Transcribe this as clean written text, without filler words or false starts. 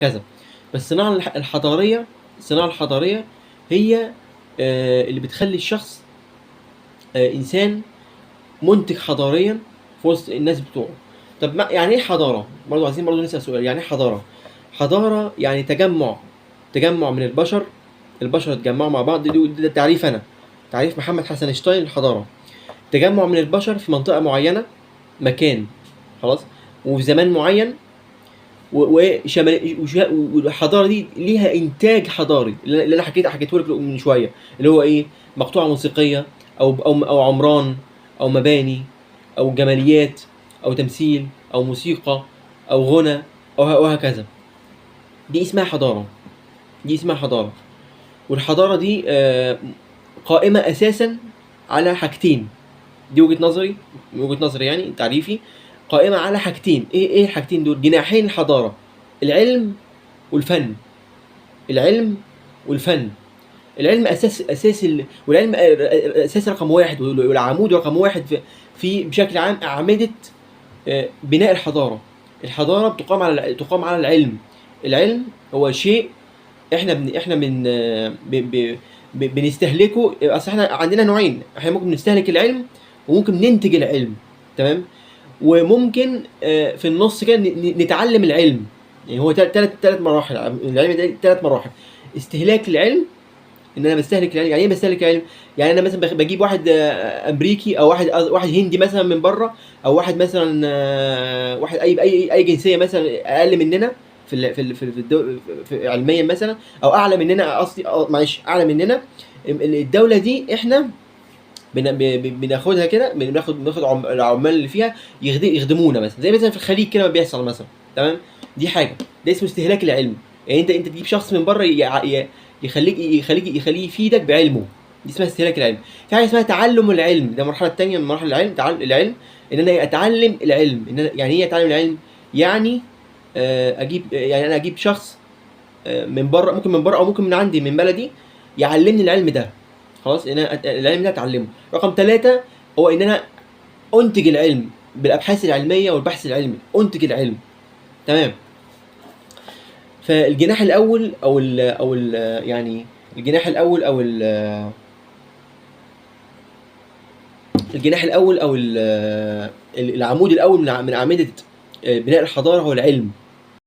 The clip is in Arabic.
كذا. بس الصناعة الحضارية هي اللي بتخلّي الشخص إنسان مُنتِج حضاريًا في وسط الناس بتوعه. طب يعني إيه حضارة؟ برضه عايزين نسأل سؤال، يعني إيه حضارة؟ حضارة يعني تجمُّع من البشر اتجمّعوا مع بعض. ده تعريف أنا، تعريف محمد حسن شتاين للحضارة. تجمُّع من البشر في منطقة معيّنة، مكان، خلاص، وفي زمان معيّن، والحضارة دي ليها إنتاج حضاري، اللي أنا حكيته لك من شوية، اللي هو إيه؟ مقطوعة موسيقية، أو عمران، أو مباني، أو جماليات، أو تمثيل، أو موسيقى، أو غنى، وهكذا. دي اسمها حضارة. والحضارة دي قائمة أساسًا على حاجتين. دي وجهة نظري يعني تعريفي، قائمة على حاجتين. إيه الحاجتين دول؟ جناحين الحضارة: العلم والفن. العلم والفن. العلم والعلم أساس رقم واحد، والعمود رقم واحد في بشكل عام أعمدة بناء الحضارة. الحضارة تقام على العلم. العلم هو شيء إحنا بنستهلكه. أصل إحنا عندنا نوعين: إحنا ممكن نستهلك العلم، وممكن ننتج العلم. تمام؟ وممكن في النص كده نتعلم العلم. يعني هو تلات مراحل. العلم ده 3 مراحل: استهلاك العلم، ان انا بستهلك العلم. يعني ايه بستهلك العلم؟ يعني انا مثلا بجيب واحد امريكي، او واحد هندي مثلا من بره، او واحد مثلا واحد اي جنسيه مثلا اقل مننا علميا مثلا، او اعلى مننا، قصدي معلش، اعلى مننا. الدوله دي احنا بناخدها كده، بناخد العمال اللي فيها يخدمونا، مثلا زي مثلا في الخليج كده ما بيحصل مثلا. تمام؟ دي حاجه، ده اسمه استهلاك العلم. يعني انت تجيب شخص من بره يخليه يفيدك بعلمه. دي اسمها استهلاك العلم. في حاجه اسمها تعلم العلم، ده المرحله الثانيه من مراحل العلم. العلم ان انا اتعلم العلم. يعني ايه اتعلم العلم؟ يعني يعني انا اجيب شخص من بره، ممكن من بره او ممكن من عندي من بلدي، يعلمني العلم ده. خلاص، ان انا العلم ده اتعلمه. رقم 3 هو ان انا انتج العلم بالابحاث العلميه والبحث العلمي. انتج العلم. تمام؟ فالجناح الاول يعني الجناح الاول او ال العمود الاول من اعمده بناء الحضاره هو العلم.